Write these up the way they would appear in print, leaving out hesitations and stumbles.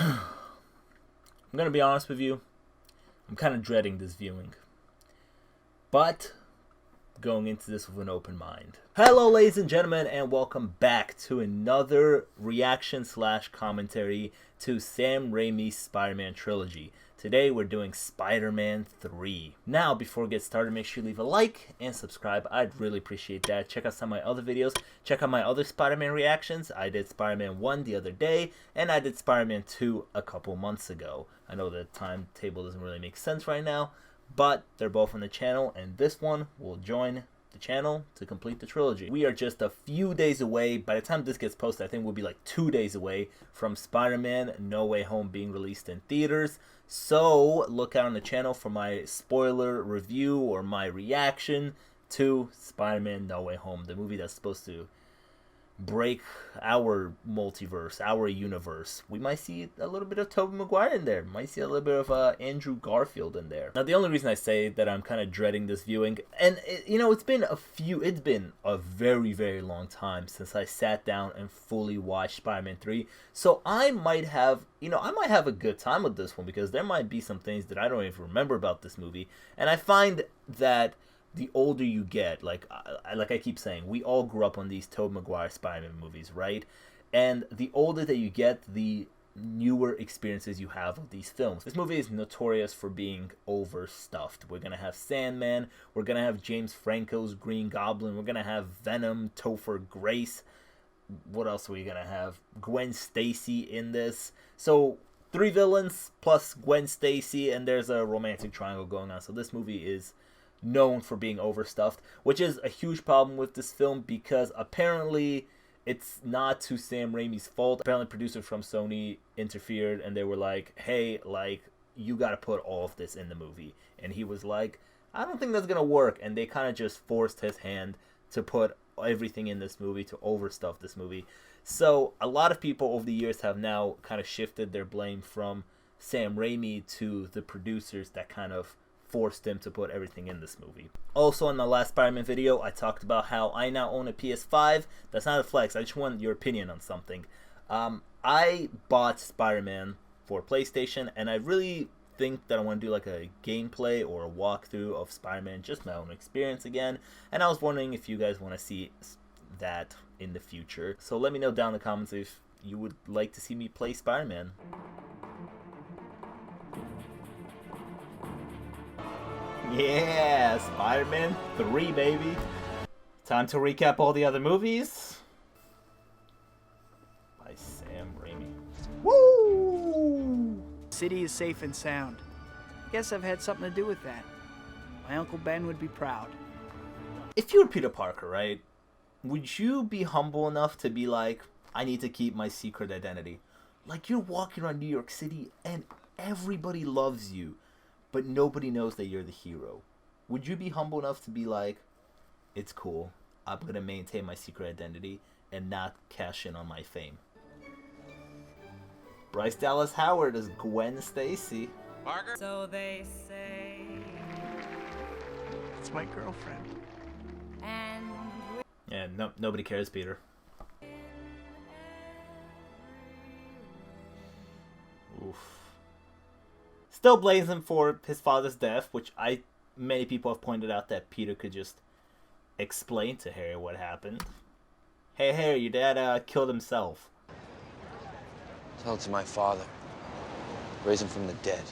I'm gonna be honest with you, I'm kind of dreading this viewing, but going into this with an open mind. Hello ladies and gentlemen, and welcome back to another reaction slash commentary to Sam Raimi's Spider-Man trilogy. Today we're doing Spider-Man 3. Now before we get started, make sure you leave a like and subscribe. I'd really appreciate that. Check out some of my other videos. Check out my other Spider-Man reactions. I did Spider-Man 1 the other day, and I did Spider-Man 2 a couple months ago. I know the timetable doesn't really make sense right now, but they're both on the channel, and this one will join the channel to complete the trilogy. We are just a few days away. By the time this gets posted, I think we'll be like 2 days away from Spider-Man No Way Home being released in theaters. So look out on the channel for my spoiler review or my reaction to Spider-Man No Way Home, the movie that's supposed to break our multiverse, our universe. We might see a little bit of Tobey Maguire in there. Might see a little bit of Andrew Garfield in there. Now, the only reason I say that I'm kind of dreading this viewing, and it's been a very, very long time since I sat down and fully watched Spider-Man 3. So I might have, a good time with this one because there might be some things that I don't even remember about this movie. And I find that the older you get, like I keep saying, we all grew up on these Tobey Maguire Spider-Man movies, right? And the older that you get, the newer experiences you have of these films. This movie is notorious for being overstuffed. We're going to have Sandman, we're going to have James Franco's Green Goblin, we're going to have Venom, Topher Grace. What else are we going to have? Gwen Stacy in this. So 3 villains plus Gwen Stacy, and there's a romantic triangle going on. So this movie is known for being overstuffed, which is a huge problem with this film because apparently it's not to Sam Raimi's fault. Apparently producers from Sony interfered and they were like, hey, you gotta put all of this in the movie. And he was like, I don't think that's gonna work. And they kind of just forced his hand to put everything in this movie, to overstuff this movie. So a lot of people over the years have now kind of shifted their blame from Sam Raimi to the producers that kind of forced him to put everything in this movie. Also, in the last Spider-Man video, I talked about how I now own a PS5. That's not a flex. I just want your opinion on something. I bought Spider-Man for PlayStation, and I really think that I want to do like a gameplay or a walkthrough of Spider-Man, just my own experience again. And I was wondering if you guys want to see that in the future. So let me know down in the comments if you would like to see me play Spider-Man. Yeah, Spider-Man 3, baby. Time to recap all the other movies. By Sam Raimi. Woo! City is safe and sound. Guess I've had something to do with that. My Uncle Ben would be proud. If you were Peter Parker, right, would you be humble enough to be like, I need to keep my secret identity? Like, you're walking around New York City and everybody loves you, but nobody knows that you're the hero. Would you be humble enough to be like, it's cool, I'm going to maintain my secret identity and not cash in on my fame? Bryce Dallas Howard is Gwen Stacy. Parker? So they say. It's my girlfriend. And Yeah, nobody cares, Peter. Oof. Still blames him for his father's death, which many people have pointed out that Peter could just explain to Harry what happened. Hey Harry, your dad killed himself. Tell it to my father. Raise him from the dead.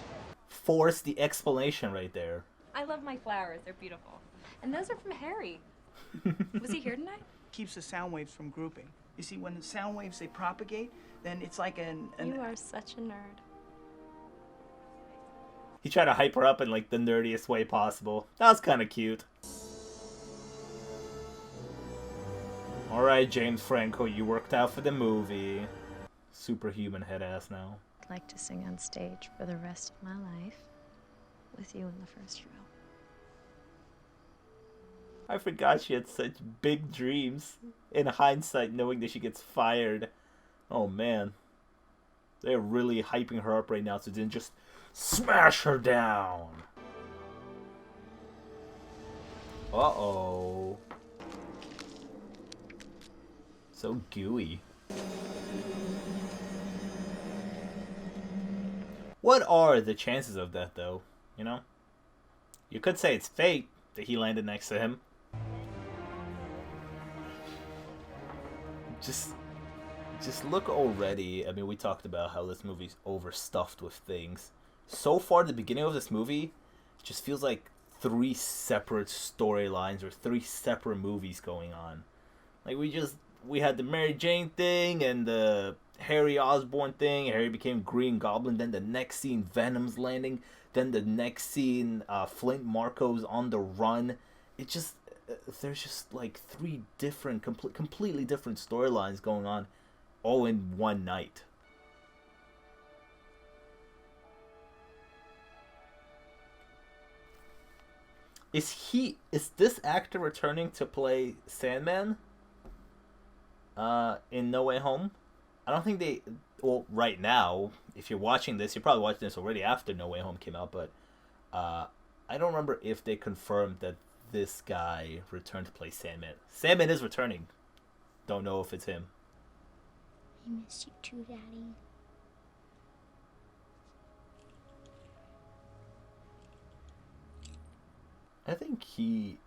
Force the explanation right there. I love my flowers. They're beautiful. And those are from Harry. Was he here tonight? Keeps the sound waves from grouping. You see, when the sound waves, they propagate, then it's like You are such a nerd. He tried to hype her up in like the nerdiest way possible. That was kind of cute. Alright, James Franco, you worked out for the movie. Superhuman head ass now. I'd like to sing on stage for the rest of my life with you in the first row. I forgot she had such big dreams. In hindsight, knowing that she gets fired. Oh man. They're really hyping her up right now so then just smash her down. Uh-oh. So gooey. What are the chances of that, though? You know? You could say it's fate that he landed next to him. Just look already. I mean, we talked about how this movie's overstuffed with things. So far, the beginning of this movie just feels like 3 separate storylines or 3 separate movies going on. Like, we had the Mary Jane thing and the Harry Osborn thing. Harry became Green Goblin. Then the next scene, Venom's landing. Then the next scene, Flint Marco's on the run. It just, there's just like 3 different, completely different storylines going on all in one night. Is this actor returning to play Sandman? In No Way Home? I don't think well, right now, if you're watching this, you're probably watching this already after No Way Home came out, but I don't remember if they confirmed that this guy returned to play Sandman. Sandman is returning. Don't know if it's him. I miss you too, Daddy. I think he,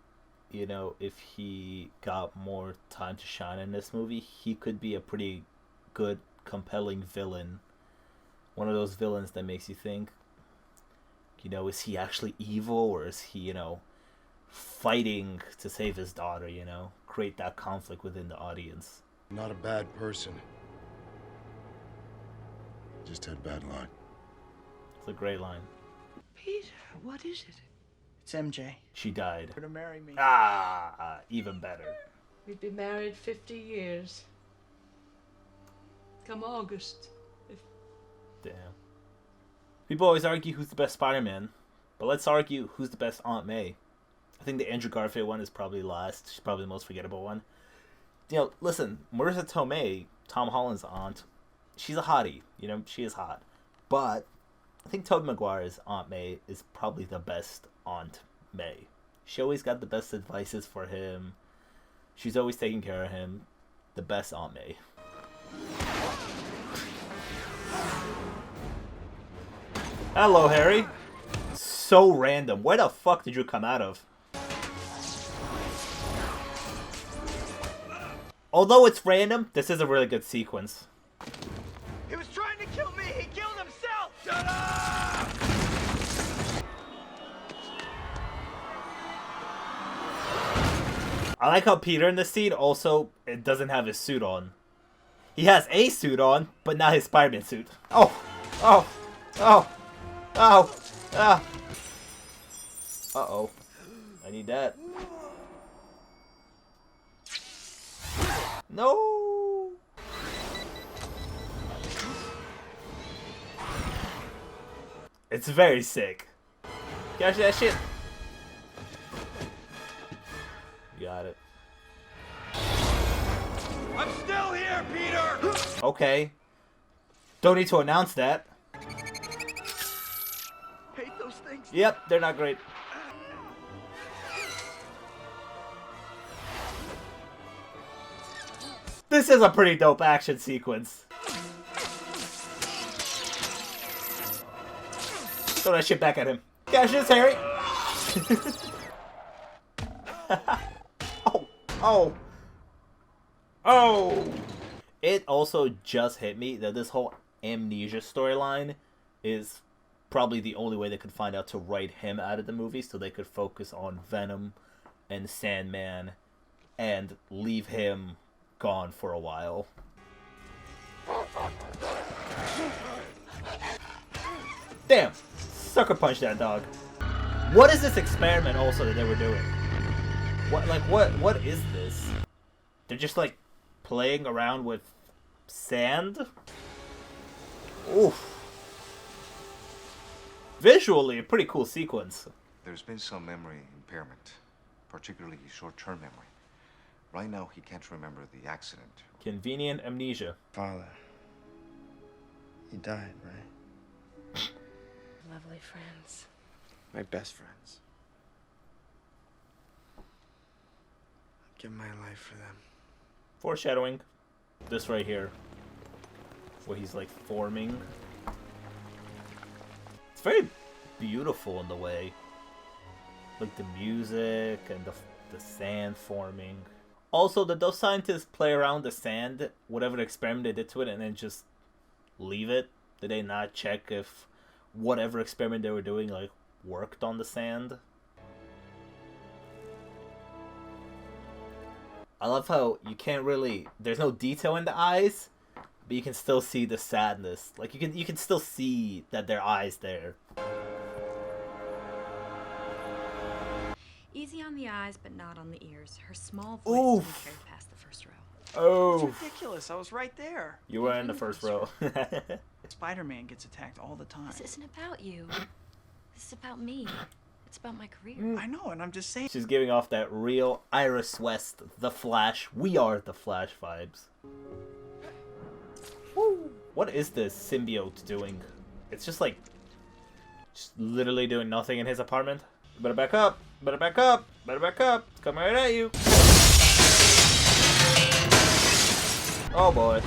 you know, if he got more time to shine in this movie, he could be a pretty good, compelling villain. One of those villains that makes you think, you know, is he actually evil, or is he, you know, fighting to save his daughter, you know? Create that conflict within the audience. Not a bad person. Just had bad luck. It's a great line. Peter, what is it? It's MJ. She died. To marry me. Even better. We've been married 50 years. Come August. Damn. People always argue who's the best Spider-Man, but let's argue who's the best Aunt May. I think the Andrew Garfield one is probably last. She's probably the most forgettable one. You know, listen, Marissa Tomei, Tom Holland's aunt, she's a hottie. You know, she is hot. But I think Tobey Maguire's Aunt May is probably the best Aunt May. She always got the best advices for him. She's always taking care of him. The best Aunt May. Hello, Harry. So random. Where the fuck did you come out of? Although it's random, this is a really good sequence. He was trying to kill me! He killed himself! Shut up! I like how Peter in this scene also doesn't have his suit on. He has a suit on, but not his Spider-Man suit. Oh! Oh! Oh! Oh! Ah! Uh-oh. I need that. No! It's very sick. Catch that shit. Got it. I'm still here, Peter! Okay. Don't need to announce that. Hate those things. Yep, they're not great. This is a pretty dope action sequence. Throw that shit back at him. Catch this, Harry! Oh! Oh! Oh! It also just hit me that this whole amnesia storyline is probably the only way they could find out to write him out of the movie so they could focus on Venom and Sandman and leave him gone for a while. Damn! Sucker punch that dog. What is this experiment also that they were doing? What is this? They're just like playing around with sand? Oof. Visually, a pretty cool sequence. There's been some memory impairment, particularly short-term memory. Right now, he can't remember the accident. Convenient amnesia. Father. He died, right? Lovely friends. My best friends. I'd give my life for them. Foreshadowing. This right here. Where he's like forming. very beautiful in the way. Like the music and the sand forming. Also, did those scientists play around the sand, whatever experiment they did to it, and then just leave it? Did they not check if whatever experiment they were doing, like, worked on the sand? I love how you can't really... There's no detail in the eyes, but you can still see the sadness. Like, you can still see that their eyes there. Easy on the eyes, but not on the ears. Her small voice didn't carry past the first row. Oh, It's ridiculous. I was right there. you were in the first row. Spider-Man gets attacked all the time. This isn't about you. This is about me. It's about my career. I know, and I'm just saying. She's giving off that real Iris West, The Flash, We Are the Flash vibes. Woo. What is this symbiote doing? It's just like, just literally doing nothing in his apartment. Better back up. Better back up. Better back up. It's coming right at you. Oh boy.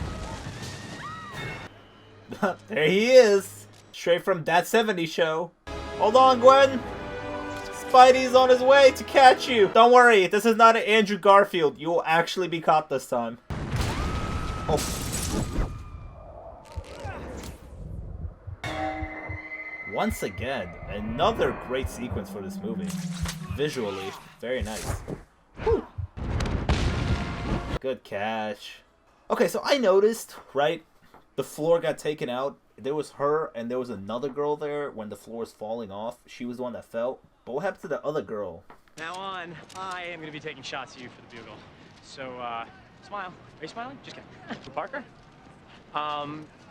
There he is. Straight from That 70s Show. Hold on, Gwen. Spidey's on his way to catch you. Don't worry. This is not an Andrew Garfield. You will actually be caught this time. Oh. Once again, another great sequence for this movie. Visually, very nice. Whew. Good catch. Okay, so I noticed, right, the floor got taken out. There was her, and there was another girl there when the floor was falling off. She was the one that fell. But what happened to the other girl? Now on, I am going to be taking shots at you for the bugle. So, smile. Are you smiling? Just kidding. Parker?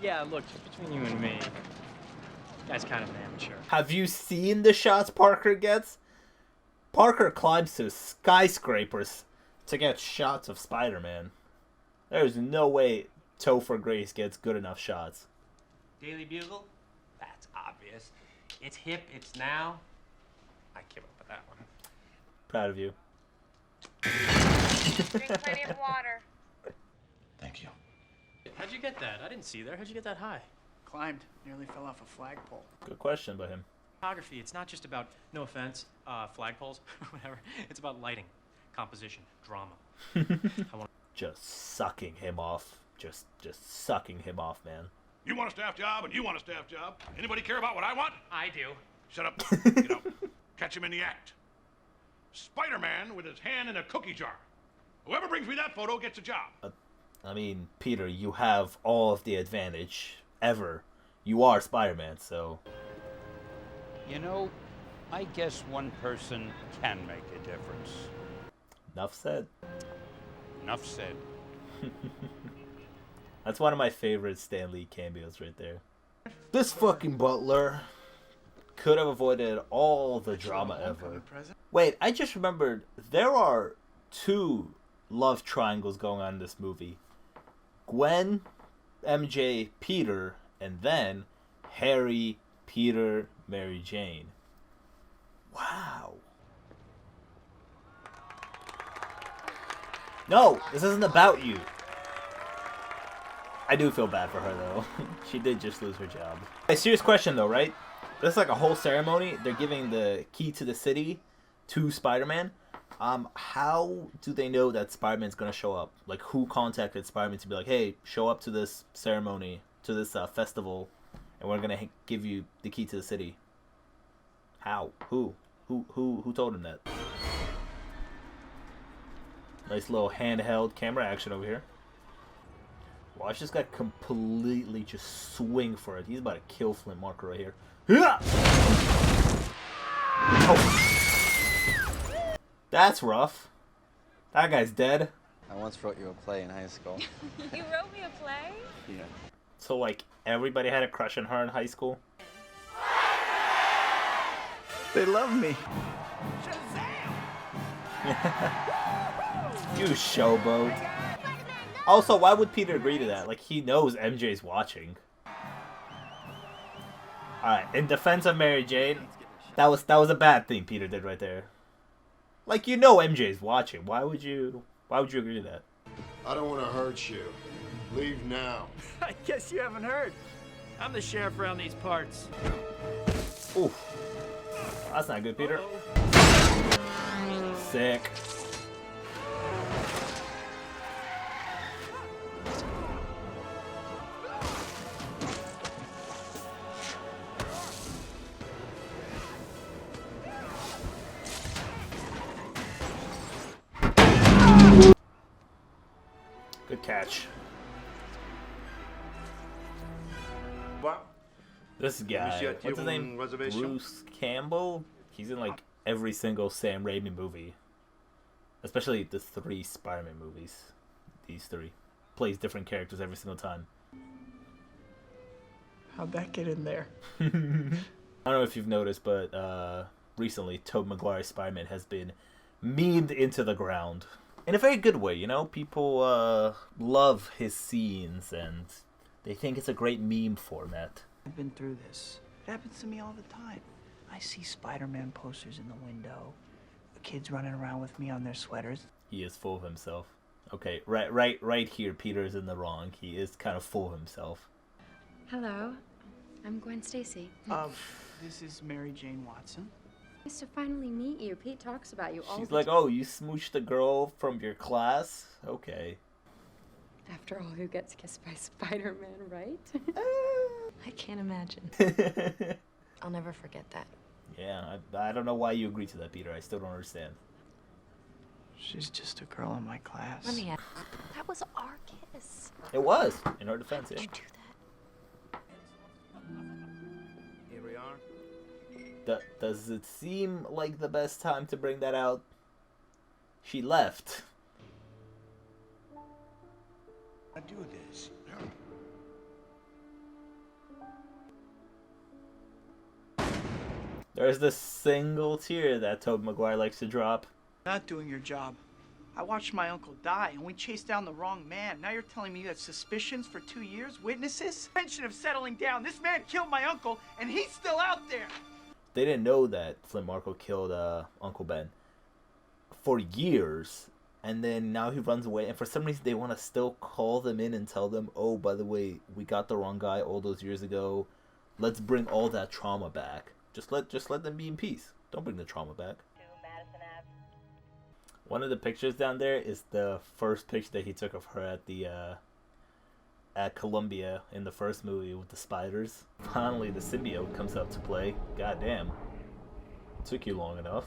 Yeah, look, just between you and me, that's kind of an amateur. Have you seen the shots Parker gets? Parker climbs to skyscrapers to get shots of Spider-Man. There's no way Topher Grace gets good enough shots. Daily Bugle? That's obvious. It's hip, it's now. I came up with that one. Proud of you. Drink plenty of water. Thank you. How'd you get that? I didn't see there. How'd you get that high? Climbed. Nearly fell off a flagpole. Good question by him. Photography, it's not just about, no offense, flagpoles, whatever. It's about lighting, composition, drama. Just sucking him off. Just sucking him off, man. You want a staff job and you want a staff job. Anybody care about what I want? I do. Shut up. Get up. Catch him in the act. Spider-Man with his hand in a cookie jar. Whoever brings me that photo gets a job. I mean, Peter, you have all of the advantage ever. You are Spider-Man, so... You know, I guess one person can make a difference. Enough said. Enough said. That's one of my favorite Stan Lee cameos right there. This fucking butler could have avoided all the drama ever. Wait, I just remembered there are 2 love triangles going on in this movie. Gwen, MJ, Peter, and then Harry, Peter, Mary Jane. Wow. No, this isn't about you. I do feel bad for her, though. She did just lose her job. A serious question, though, right? This is like a whole ceremony. They're giving the key to the city to Spider-Man. How do they know that Spider-Man's gonna show up? Like, who contacted Spider-Man to be like, hey, show up to this ceremony, to this festival, and we're gonna give you the key to the city? How? Who told him that? Nice little handheld camera action over here. Watch this guy completely just swing for it. He's about to kill Flint Marker right here. Oh. That's rough. That guy's dead. I once wrote you a play in high school. You wrote me a play? Yeah. So, like, everybody had a crush on her in high school? They love me. You showboat. Also, why would Peter agree to that? Like, he knows MJ's watching. Alright, in defense of Mary Jane, that was a bad thing Peter did right there. Like, you know MJ's watching. Why would you agree to that? I don't want to hurt you. Leave now. I guess you haven't heard. I'm the sheriff around these parts. Ooh. That's not good, Peter. Sick. Good catch. This guy, what's his name? Bruce Campbell? He's in like every single Sam Raimi movie. Especially the 3 Spider-Man movies. These 3. Plays different characters every single time. How'd that get in there? I don't know if you've noticed, but recently Tobey Maguire Spider-Man has been memed into the ground. In a very good way, you know? People love his scenes and they think it's a great meme format. I've been through this. It happens to me all the time. I see Spider-Man posters in the window. The kids running around with me on their sweaters. He is full of himself. Okay, right here, Peter is in the wrong. He is kind of full of himself. Hello, I'm Gwen Stacy. This is Mary Jane Watson. Nice to finally meet you. Pete talks about you all She's the like, time. oh, you smooched the girl from your class? Okay. After all, who gets kissed by Spider-Man, right? I can't imagine. I'll never forget that. Yeah, I don't know why you agreed to that, Peter. I still don't understand. She's just a girl in my class. Let me ask. That was our kiss. It was, in her defense, yeah. Did you do Here we are. Does it seem like the best time to bring that out? She left. I do this. There's this single tear that Tobey Maguire likes to drop. Not doing your job. I watched my uncle die, and we chased down the wrong man. Now you're telling me you had suspicions for 2 years? Witnesses? Mention of settling down. This man killed my uncle, and he's still out there. They didn't know that Flint Marko killed Uncle Ben for years, and then now he runs away. And for some reason, they want to still call them in and tell them, "Oh, by the way, we got the wrong guy all those years ago. Let's bring all that trauma back. Just let them be in peace. Don't bring the trauma back." One of the pictures down there is the first picture that he took of her at the at Columbia in the first movie with the spiders. Finally, the symbiote comes up to play. Goddamn, took you long enough.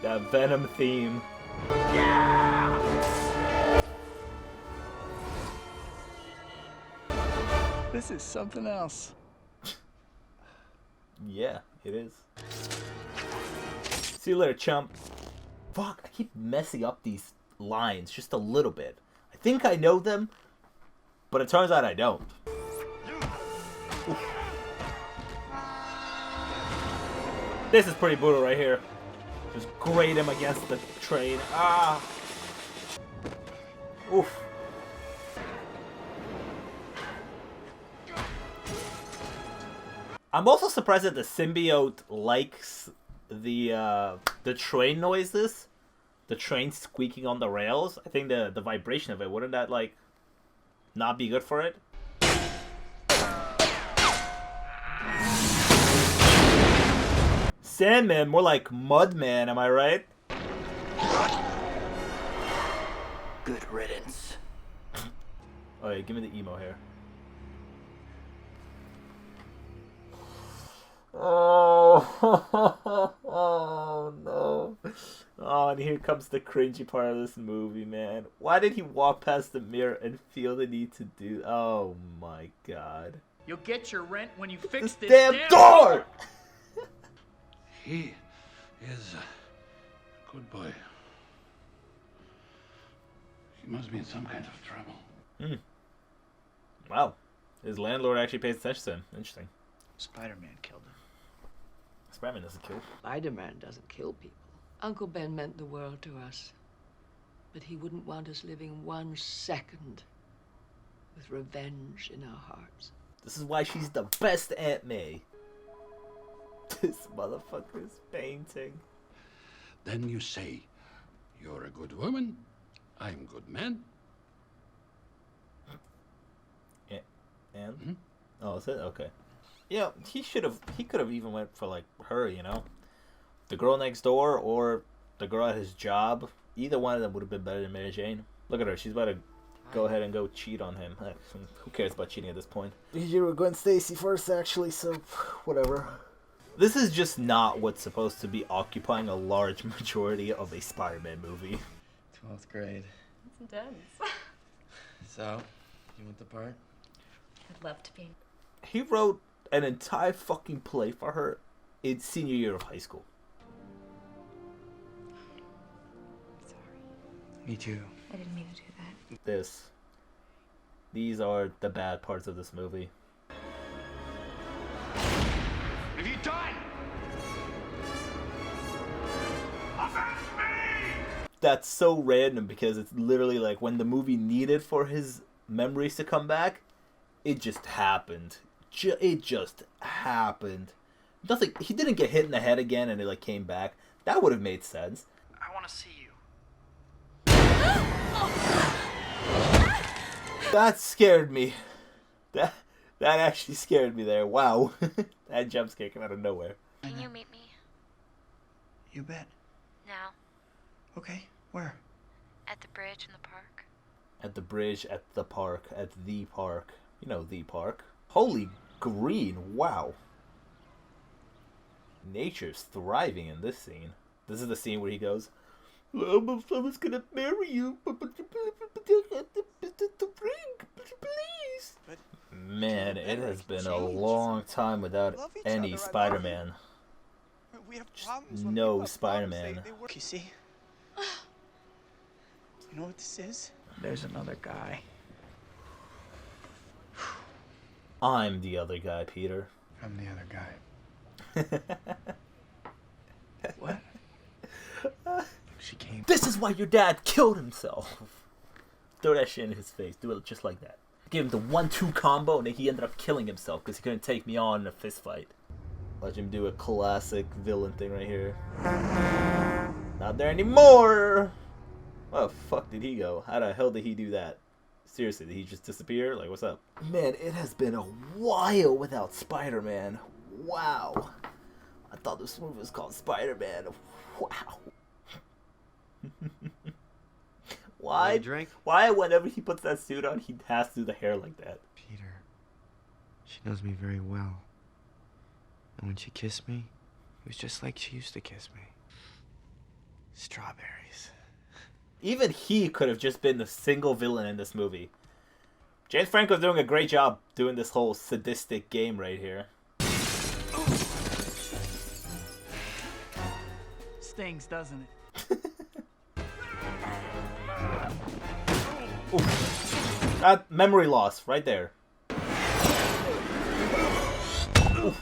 That Venom theme. This is something else. Yeah, it is. See you later, chump. Fuck, I keep messing up these lines just a little bit. I think I know them, but it turns out I don't. Oof. This is pretty brutal right here. Just grate him against the train. Ah! Oof. I'm also surprised that the symbiote likes the train noises. The train squeaking on the rails. I think the vibration of it, wouldn't that like not be good for it? Sandman, more like Mudman, am I right? Good riddance. Oh yeah, give me the emo hair. Oh, oh no. Oh, and here comes the cringy part of this movie, man. Why did he walk past the mirror and feel the need to do... Oh my god. You'll get your rent when you fix this Damn door! He is a good boy. He must be in some kind of trouble. Hmm. Wow. His landlord actually pays attention to him. Interesting. Spider-Man killed him. Spider-Man doesn't kill. Spider-Man doesn't kill people. Uncle Ben meant the world to us. But he wouldn't want us living 1 second with revenge in our hearts. This is why she's the best Aunt May. This motherfucker is painting. Then you say, you're a good woman, I'm good man. And? Mm-hmm. Oh, is it? Okay. Yeah, he could have even went for, like, her, you know? The girl next door or the girl at his job. Either one of them would have been better than Mary Jane. Look at her. She's about to go ahead and go cheat on him. Who cares about cheating at this point? You were Gwen Stacy first, actually, so whatever. This is just not what's supposed to be occupying a large majority of a Spider-Man movie. 12th grade. It's intense. So, you want the part? I'd love to be. He wrote an entire fucking play for her in senior year of high school. Sorry. Me too. I didn't mean to do that. These are the bad parts of this movie. Have you done? Avenge me! That's so random because it's literally like when the movie needed for his memories to come back, it just happened. It just happened. Nothing. He didn't get hit in the head again and it like came back. That would have made sense. I want to see you. That scared me. That actually scared me there. Wow. That jump scare came out of nowhere. Can you meet me? You bet. Now. Okay, where? At the bridge in the park. At the bridge, at the park, at the park. You know, the park. Holy green, wow. Nature's thriving in this scene. This is the scene where he goes, I was gonna marry you, but the ring, please. Man, it has been a long time without any Spider-Man. Just no Spider-Man. You see? You know what this is? There's another guy. I'm the other guy, Peter. I'm the other guy. What? She came. This is why your dad killed himself. Throw that shit in his face. Do it just like that. Give him the 1-2 combo, and then he ended up killing himself because he couldn't take me on in a fist fight. Watch him do a classic villain thing right here. Not there anymore. Where the fuck did he go? How the hell did he do that? Seriously, did he just disappear? Like, what's up? Man, it has been a while without Spider-Man. Wow. I thought this movie was called Spider-Man. Wow. Why? Why whenever he puts that suit on, he has to do the hair like that? Peter, she knows me very well. And when she kissed me, it was just like she used to kiss me. Strawberries. Even he could have just been the single villain in this movie. James Franco's doing a great job doing this whole sadistic game right here. Stings, doesn't it? That memory loss right there. Oof.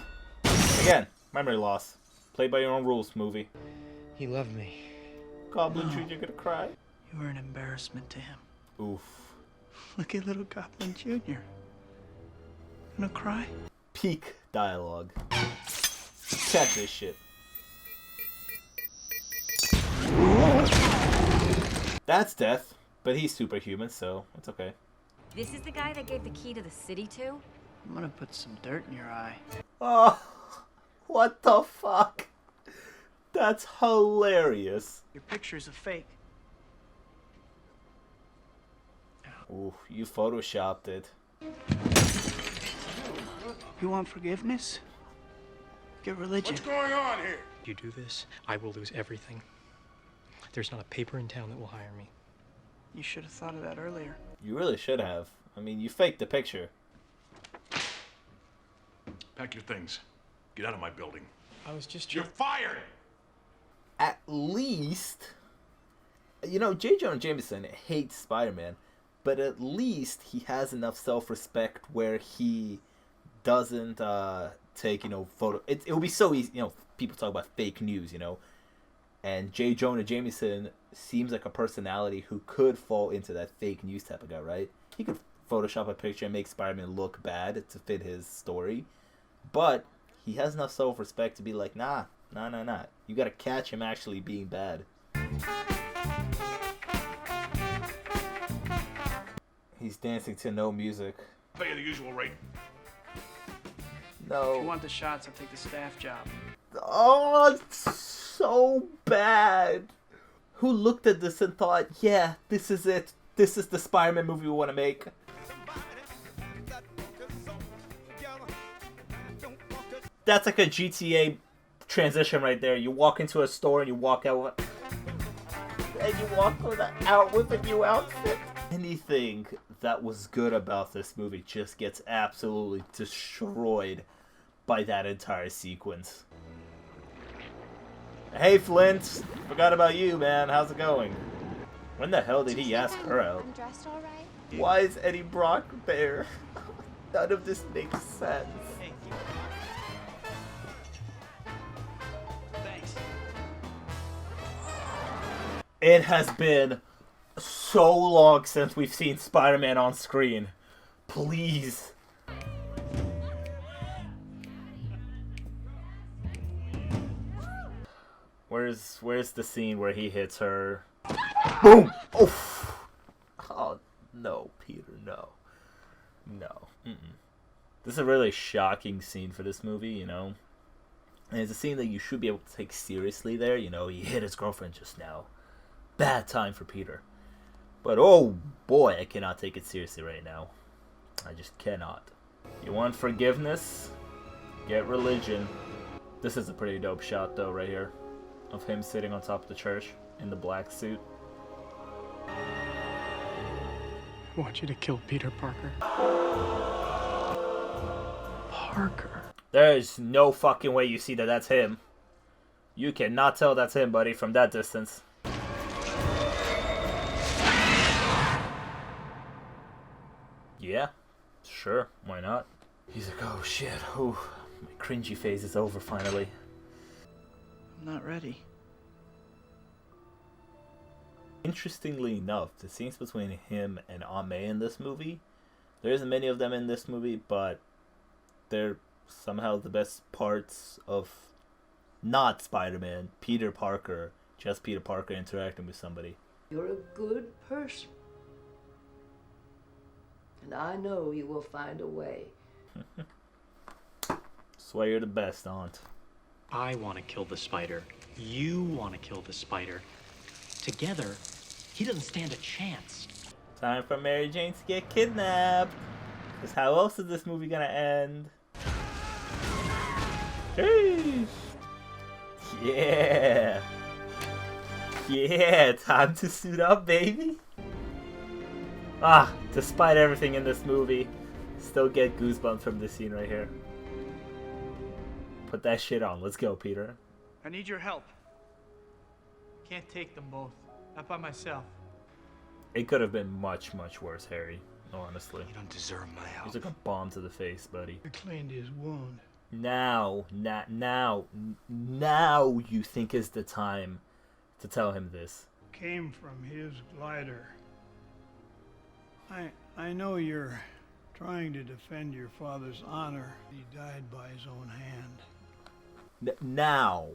Again, memory loss. Play by your own rules, movie. He loved me. Goblin Jr., you're gonna cry. You were an embarrassment to him. Oof. Look at little Goblin Jr. Gonna cry? Peak dialogue. Catch this shit. That's death, but he's superhuman, so it's okay. This is the guy that gave the key to the city to? I'm gonna put some dirt in your eye. Oh, what the fuck? That's hilarious. Your picture's a fake. Ooh, you photoshopped it. You want forgiveness? Get religion. What's going on here? If you do this, I will lose everything. There's not a paper in town that will hire me. You should have thought of that earlier. You really should have. I mean, you faked the picture. Pack your things. Get out of my building. I was just... You're fired! At least, you know, J. Jonah Jameson hates Spider-Man, but at least he has enough self-respect where he doesn't take, you know, photo. It would be so easy, you know, people talk about fake news, you know, and J. Jonah Jameson seems like a personality who could fall into that fake news type of guy, right? He could Photoshop a picture and make Spider-Man look bad to fit his story, but he has enough self-respect to be like, nah, Nah. You gotta catch him actually being bad. He's dancing to no music. Pay you the usual rate. No. If you want the shots, I'll take the staff job. Oh, it's so bad. Who looked at this and thought, yeah, this is it. This is the Spider-Man movie we want to make. That's like a GTA transition right there. You walk into a store and you walk out, and you walk out with a new outfit. Anything that was good about this movie just gets absolutely destroyed by that entire sequence. Hey Flint, forgot about you, man. How's it going? When the hell did he ask her out? I'm dressed all right. Why is Eddie Brock there? None of this makes sense. Thanks. It has been so long since we've seen Spider-Man on screen. Please. Where's the scene where he hits her? Boom! Oof. Oh no, Peter, no. This is a really shocking scene for this movie, you know. And it's a scene that you should be able to take seriously there, you know. He hit his girlfriend just now. Bad time for Peter. But oh boy, I cannot take it seriously right now. I just cannot. You want forgiveness? Get religion. This is a pretty dope shot though right here. Of him sitting on top of the church in the black suit. I want you to kill Peter Parker. Parker. There's no fucking way you see that that's him. You cannot tell that's him, buddy, from that distance. Yeah, sure, why not? He's like, oh shit, oh, my cringy phase is over finally. I'm not ready. Interestingly enough, the scenes between him and Aunt May in this movie, there isn't many of them in this movie, but they're somehow the best parts of not Spider-Man, Peter Parker, just Peter Parker interacting with somebody. You're a good person. And I know you will find a way. Swear you're the best, Aunt. I want to kill the spider. You want to kill the spider. Together, he doesn't stand a chance. Time for Mary Jane to get kidnapped. Because how else is this movie gonna end? Jeez. Yeah. Yeah, time to suit up, baby. Ah, despite everything in this movie, still get goosebumps from this scene right here. Put that shit on. Let's go, Peter. I need your help. Can't take them both. Not by myself. It could have been much, much worse, Harry. Honestly. You don't deserve my help. He's like a bomb to the face, buddy. I cleaned his wound. Now you think is the time to tell him this. Came from his glider. I know you're trying to defend your father's honor. He died by his own hand. Now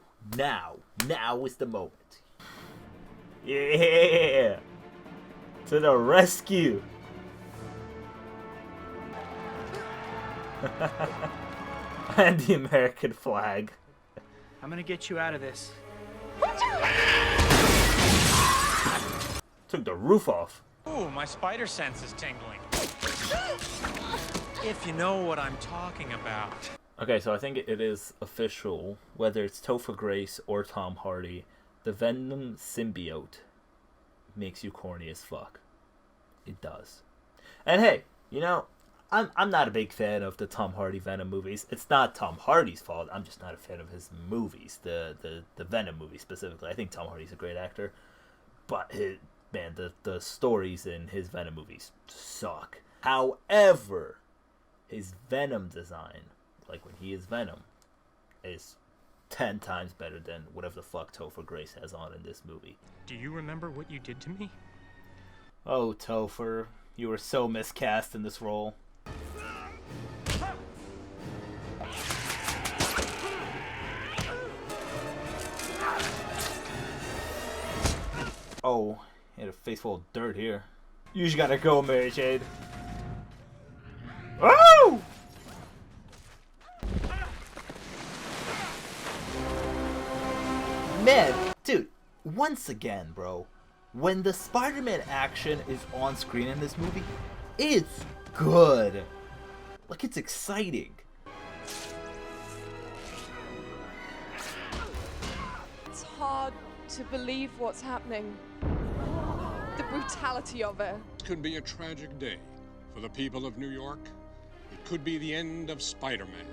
is the moment. Yeah! To the rescue! And the American flag. I'm gonna get you out of this. Took the roof off. Ooh, my spider sense is tingling. If you know what I'm talking about. Okay, so I think it is official, whether it's Topher Grace or Tom Hardy, the Venom symbiote makes you corny as fuck. It does. And hey, you know, I'm not a big fan of the Tom Hardy Venom movies. It's not Tom Hardy's fault. I'm just not a fan of his movies, the Venom movies specifically. I think Tom Hardy's a great actor, but the stories in his Venom movies suck. However, his Venom design, like when he is Venom, is 10 times better than whatever the fuck Topher Grace has on in this movie. Do you remember what you did to me? Oh, Topher, you were so miscast in this role. Oh, he had a face full of dirt here. You just gotta go, Mary Jane. Oh! Man, dude, once again, bro, when the Spider-Man action is on screen in this movie, it's good. Like, it's exciting. It's hard to believe what's happening. The brutality of it. It could be a tragic day for the people of New York. It could be the end of Spider-Man.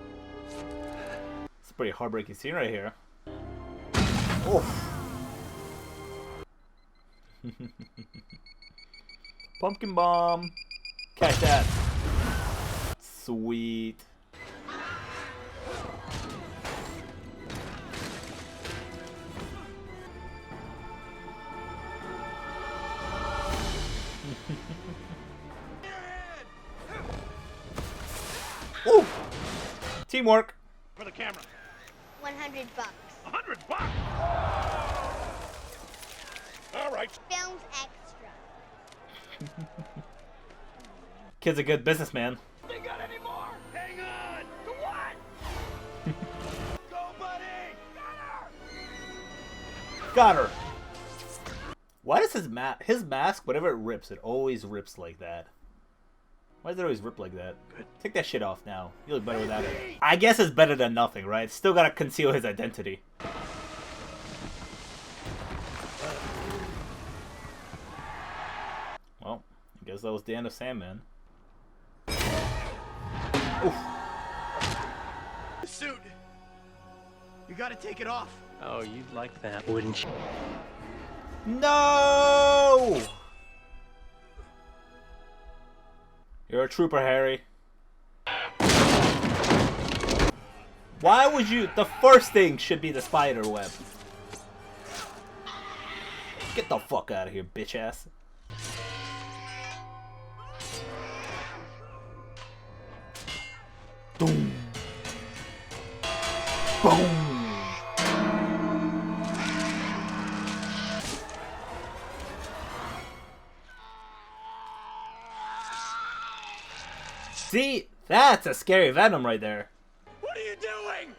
It's a pretty heartbreaking scene right here. Oh. Pumpkin bomb. Catch that. Sweet. Ooh. Teamwork. For the camera. $100. $100? All right. Film's extra. Kid's a good businessman. They got any more? Hang on. The what? Go, buddy. Got her. Why does his mask, whenever it rips, it always rips like that? Why does it always rip like that? Good. Take that shit off now. You look better without it. I guess it's better than nothing, right? Still gotta conceal his identity. Well, I guess that was the end of Sandman. Oof. The suit. You gotta take it off. Oh, you'd like that, wouldn't you? No! You're a trooper, Harry. Why would you? The first thing should be the spider web. Get the fuck out of here, bitch ass. Boom. Boom. See, that's a scary Venom right there. What are you doing?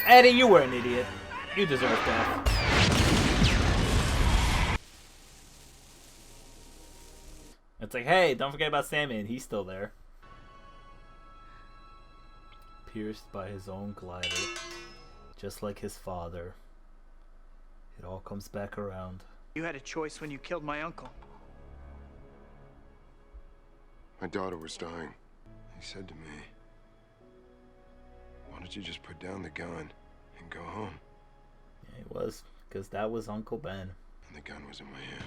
Eddie, you were an idiot. You deserve death. It's like, hey, don't forget about Sammy, and he's still there. Pierced by his own glider, just like his father. It all comes back around. You had a choice when you killed my uncle. My daughter was dying. He said to me, why don't you just put down the gun and go home? Yeah, it was, because that was Uncle Ben. And the gun was in my hand.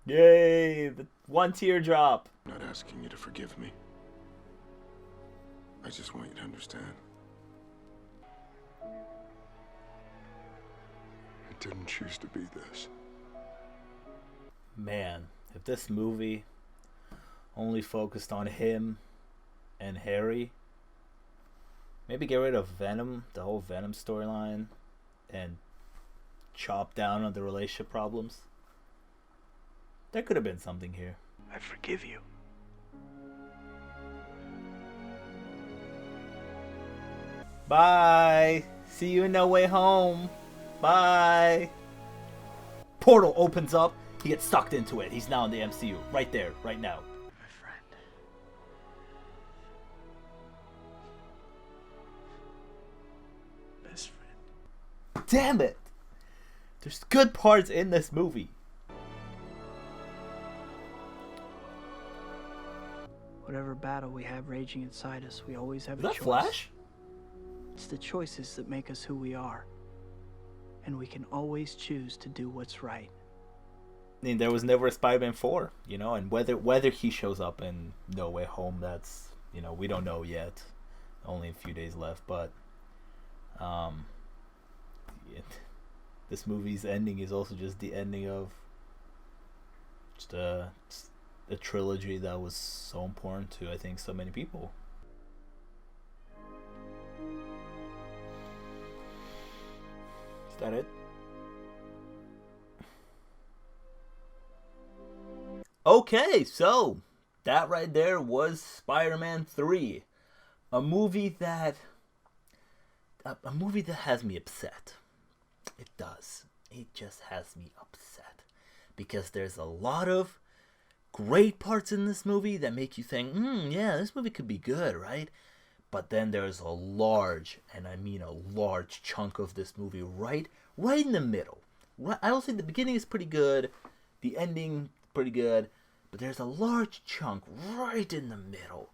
Yay! The one teardrop. I'm not asking you to forgive me. I just want you to understand. I didn't choose to be this. Man, if this movie only focused on him and Harry, maybe get rid of Venom, the whole Venom storyline, and chop down on the relationship problems. There could have been something here. I forgive you. Bye. See you in No Way Home. Bye. Portal opens up. He gets sucked into it. He's now in the MCU. Right there. Right now. My friend. Best friend. Damn it. There's good parts in this movie. Whatever battle we have raging inside us, we always have Is a that choice. Flash? It's the choices that make us who we are. And we can always choose to do what's right. I mean, there was never a Spider-Man 4, you know, and whether he shows up in No Way Home, that's, you know, we don't know yet. Only a few days left, but this movie's ending is also just the ending of just a trilogy that was so important to, I think, so many people. that it? Okay, so that right there was Spider-Man 3. A movie that has me upset. It does. It just has me upset. Because there's a lot of great parts in this movie that make you think, yeah, this movie could be good, right? But then there's a large, and I mean a large chunk of this movie right in the middle. I don't think the beginning is pretty good, the ending pretty good, but there's a large chunk right in the middle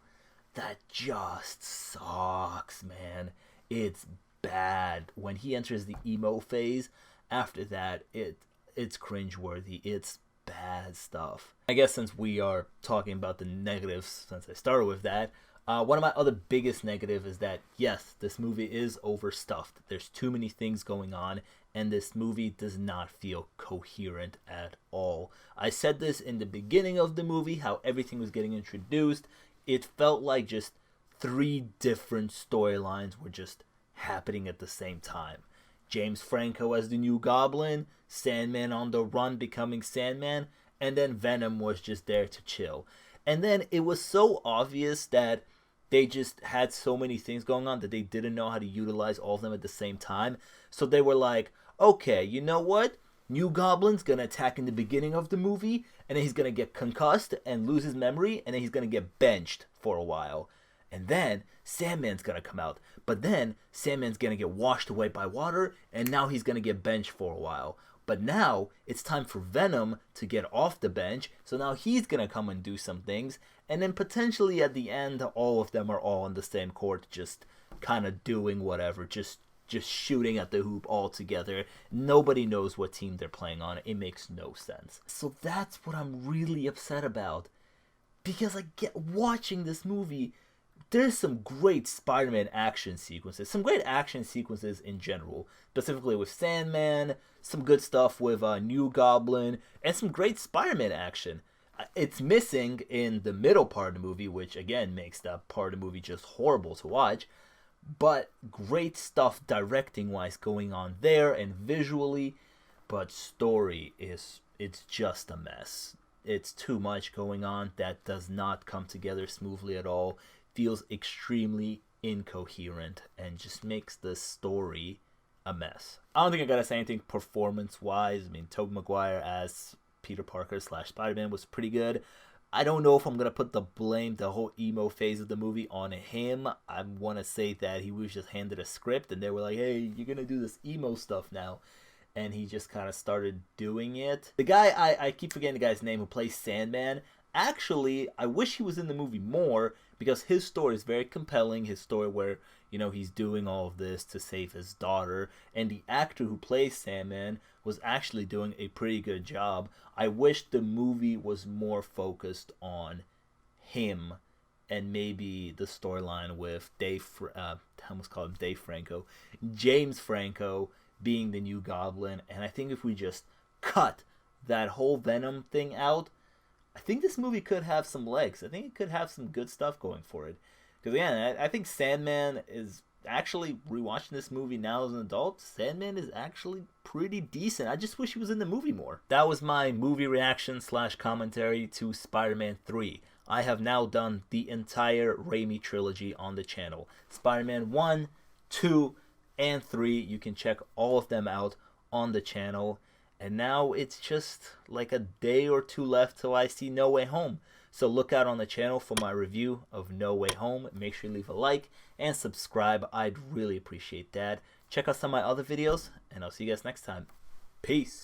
that just sucks, man. It's bad. When he enters the emo phase, after that, it's cringeworthy. It's bad stuff. I guess since we are talking about the negatives, since I started with that, one of my other biggest negative is that, yes, this movie is overstuffed. There's too many things going on, and this movie does not feel coherent at all. I said this in the beginning of the movie, how everything was getting introduced. It felt like just 3 different storylines were just happening at the same time. James Franco as the new Goblin, Sandman on the run becoming Sandman, and then Venom was just there to chill. And then it was so obvious that they just had so many things going on that they didn't know how to utilize all of them at the same time. So they were like, okay, you know what? New Goblin's gonna attack in the beginning of the movie, and then he's gonna get concussed and lose his memory, and then he's gonna get benched for a while. And then Sandman's gonna come out. But then Sandman's gonna get washed away by water, and now he's gonna get benched for a while. But now it's time for Venom to get off the bench, so now he's gonna come and do some things, and then potentially at the end, all of them are all on the same court, just kind of doing whatever, just shooting at the hoop all together. Nobody knows what team they're playing on. It makes no sense. So that's what I'm really upset about, because I get watching this movie. There's some great Spider-Man action sequences, some great action sequences in general, specifically with Sandman, some good stuff with New Goblin, and some great Spider-Man action. It's missing in the middle part of the movie, which again makes that part of the movie just horrible to watch, but great stuff directing-wise going on there and visually, but story it's just a mess. It's too much going on that does not come together smoothly at all. Feels extremely incoherent and just makes the story a mess. I don't think I gotta say anything performance-wise. I mean, Tobey Maguire as Peter Parker / Spider-Man was pretty good. I don't know if I'm gonna put the whole emo phase of the movie on him. I want to say that he was just handed a script and they were like, hey, you're gonna do this emo stuff now. And he just kind of started doing it. The guy, I keep forgetting the guy's name who plays Sandman. Actually, I wish he was in the movie more, because his story is very compelling. His story where, you know, he's doing all of this to save his daughter. And the actor who plays Sandman was actually doing a pretty good job. I wish the movie was more focused on him and maybe the storyline with I almost call him Dave Franco. James Franco being the new Goblin. And I think if we just cut that whole Venom thing out, I think this movie could have some legs. I think it could have some good stuff going for it. Because again, I think Sandman is actually, rewatching this movie now as an adult, Sandman is actually pretty decent. I just wish he was in the movie more. That was my movie reaction / commentary to Spider-Man 3. I have now done the entire Raimi trilogy on the channel. Spider-Man 1, 2, and 3. You can check all of them out on the channel. And now it's just like a day or 2 left till I see No Way Home. So look out on the channel for my review of No Way Home. Make sure you leave a like and subscribe. I'd really appreciate that. Check out some of my other videos, and I'll see you guys next time. Peace.